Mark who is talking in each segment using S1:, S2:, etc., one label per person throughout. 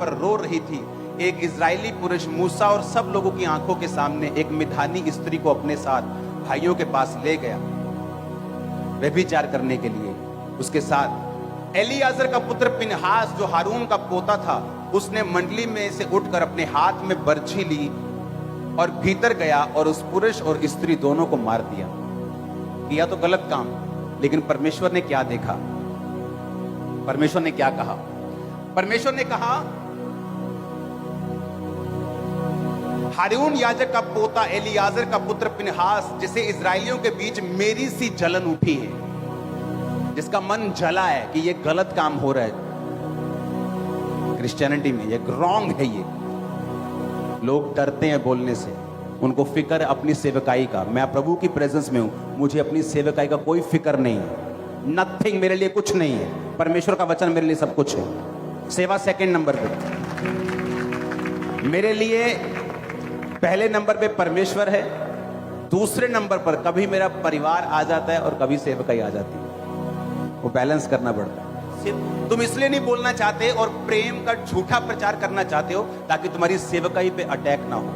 S1: पर रो रही थी, एक इजरायली पुरुष मूसा और सब लोगों की आंखों के सामने एक मिधानी स्त्री को अपने साथ भाइयों के पास ले गया व्यभिचार करने के लिए। उसके साथ एलियाजर का पुत्र पिनहास जो हारून का पोता था, उसने मंडली में से उठकर अपने हाथ में बर्छी ली और भीतर गया और उस पुरुष और स्त्री दोनों को मार दिया। किया तो गलत काम, लेकिन परमेश्वर ने क्या देखा? परमेश्वर ने क्या कहा? परमेश्वर ने कहा, हारून याजक का पोता एलियाजर का पुत्र पिनहास, जिसे इजरायलियों के बीच मेरी सी जलन उठी है, जिसका मन जला है कि ये गलत काम हो रहा है क्रिश्चियनिटी में, ये रॉन्ग है, ये लोग डरते हैं बोलने से, उनको फिक्र है अपनी सेवकाई का। मैं प्रभु की प्रेजेंस में हूं, मुझे अपनी सेवकाई का कोई फिक्र नहीं है, नथिंग, मेरे लिए कुछ नहीं है। परमेश्वर का वचन मेरे लिए सब कुछ है। सेवा सेकंड नंबर पे, मेरे लिए पहले नंबर पे परमेश्वर है, दूसरे नंबर पर कभी मेरा परिवार आ जाता है और कभी सेवकाई आ जाती है। वो बैलेंस करना पड़ता है। तुम इसलिए नहीं बोलना चाहते और प्रेम का झूठा प्रचार करना चाहते हो ताकि तुम्हारी सेवकाई पे अटैक ना हो,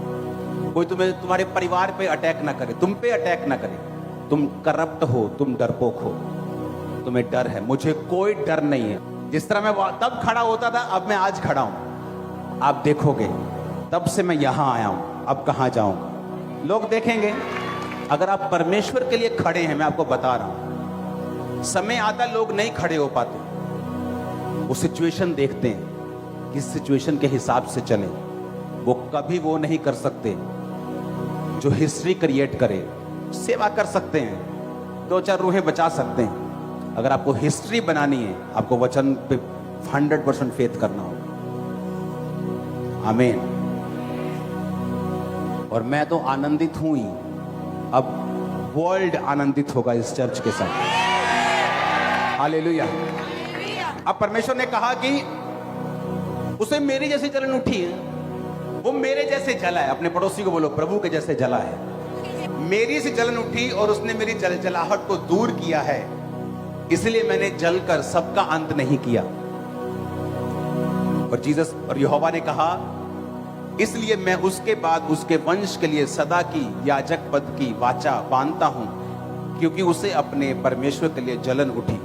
S1: कोई तुम्हें तुम्हारे परिवार पे अटैक ना करे, तुम पे अटैक ना करे। तुम करप्ट हो, तुम डरपोक हो, तुम्हें डर है। मुझे कोई डर नहीं है। जिस तरह मैं तब खड़ा होता था, अब मैं आज खड़ा हूं। आप देखोगे, तब से मैं यहां आया हूं, अब कहां जाऊंगा लोग देखेंगे। अगर आप परमेश्वर के लिए खड़े हैं, मैं आपको बता रहा हूं, समय आता लोग नहीं खड़े हो पाते, वो सिचुएशन देखते हैं, किस सिचुएशन के हिसाब से चले। वो कभी वो नहीं कर सकते जो हिस्ट्री क्रिएट करे। सेवा कर सकते हैं, 2-4 रूहें बचा सकते हैं। अगर आपको हिस्ट्री बनानी है, आपको वचन पे 100% फेथ करना होगा। आमीन। और मैं तो आनंदित हूं ही, अब वर्ल्ड आनंदित होगा इस चर्च के साथ। हालेलुया। अब परमेश्वर ने कहा कि उसे मेरी जैसी जलन उठी है, वो मेरे जैसे जला है। अपने पड़ोसी को बोलो, प्रभु के जैसे जला है। मेरी सी जलन उठी और उसने मेरी जलाहट को दूर किया है, इसलिए मैंने जलकर सबका अंत नहीं किया। और जीसस और यहोवा ने कहा, इसलिए मैं उसके बाद उसके वंश के लिए सदा की याजक पद की वाचा बांधता हूं, क्योंकि उसे अपने परमेश्वर के लिए जलन उठी।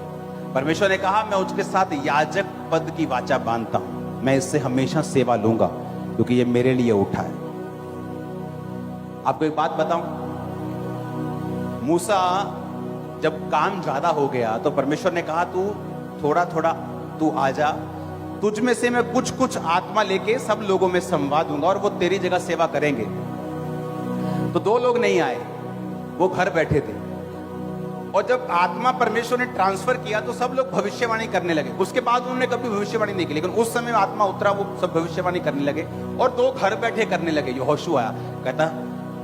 S1: परमेश्वर ने कहा, मैं उसके साथ याजक पद की वाचा बांधता हूं, मैं इससे हमेशा सेवा लूंगा, क्योंकि ये मेरे लिए उठा है। आपको एक बात बताऊं, मूसा जब काम ज्यादा हो गया तो परमेश्वर ने कहा, तू थोड़ा थोड़ा तू आजा, तुझ में से मैं कुछ कुछ आत्मा लेके सब लोगों में संवाद दूंगा और वो तेरी जगह सेवा करेंगे। तो 2 लोग नहीं आए, वो घर बैठे थे। और जब आत्मा परमेश्वर ने ट्रांसफर किया तो सब लोग भविष्यवाणी करने लगे। उसके बाद उन्होंने कभी भविष्यवाणी नहीं की, लेकिन उस समय आत्मा उतरा, वो सब भविष्यवाणी करने लगे। और 2 घर बैठे करने लगे। यहोशू आया, कहता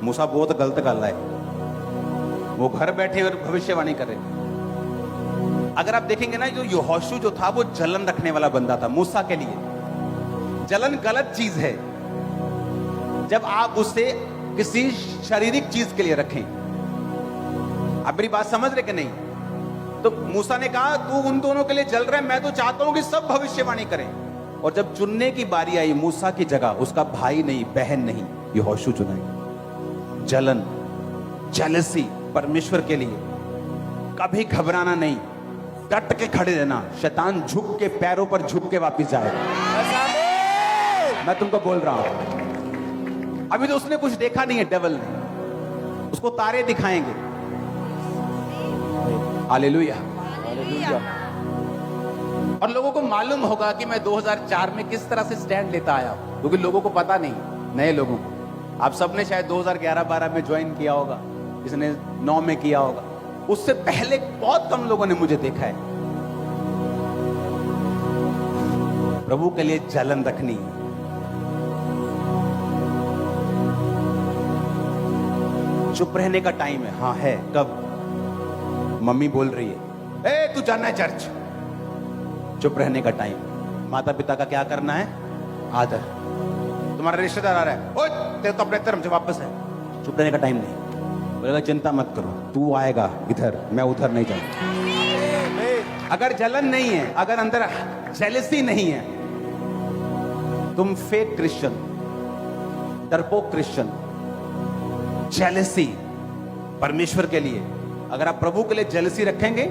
S1: मूसा बहुत गलत गल है, वो घर बैठे और भविष्यवाणी कर रहे। अगर आप देखेंगे ना, जो यहोशू जो था वो जलन रखने वाला बंदा था मूसा के लिए। जलन गलत चीज है जब आप उसे किसी शारीरिक चीज के लिए रखें। आप मेरी बात समझ रहे कि नहीं? तो मूसा ने कहा, तू उन दोनों के लिए जल रहा है, मैं तो चाहता हूं कि सब भविष्यवाणी करें। और जब चुनने की बारी आई, मूसा की जगह उसका भाई नहीं, बहन नहीं, यहोशू चुना। जलन, जेलसी परमेश्वर के लिए। कभी घबराना नहीं, डट के खड़े रहना। शैतान झुक के, पैरों पर झुक के वापिस जाएगा। मैं तुमको बोल रहा हूं, अभी तो उसने कुछ देखा नहीं है, डेविल ने। उसको तारे दिखाएंगे। हालेलुया। और लोगों को मालूम होगा कि मैं 2004 में किस तरह से स्टैंड लेता आया हूं, क्योंकि लोगों को पता नहीं, नए लोगों को। आप सबने शायद 2011-12 में ज्वाइन किया होगा, किसने 9 में किया होगा। उससे पहले बहुत कम लोगों ने मुझे देखा है। प्रभु के लिए जलन रखनी। चुप रहने का टाइम है। हाँ है। कब? मम्मी बोल रही है, ए तू जाना है चर्च। चुप रहने का टाइम। माता पिता का क्या करना है? आदर। तुम्हारा रिश्तेदार आ रहा है, ओए तेरे तो अपने धर्म से वापस है। चुप रहने का टाइम नहीं। बोलेगा चिंता मत करो, तू आएगा इधर, मैं उधर नहीं जाऊंगा। अगर जलन नहीं है, अगर अंदर जेलसी नहीं है, तुम फेक क्रिश्चियन, डरपोक क्रिश्चियन, जेलसी परमेश्वर के लिए, अगर आप प्रभु के लिए जेलसी रखेंगे,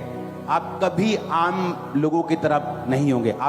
S1: आप कभी आम लोगों की तरह नहीं होंगे।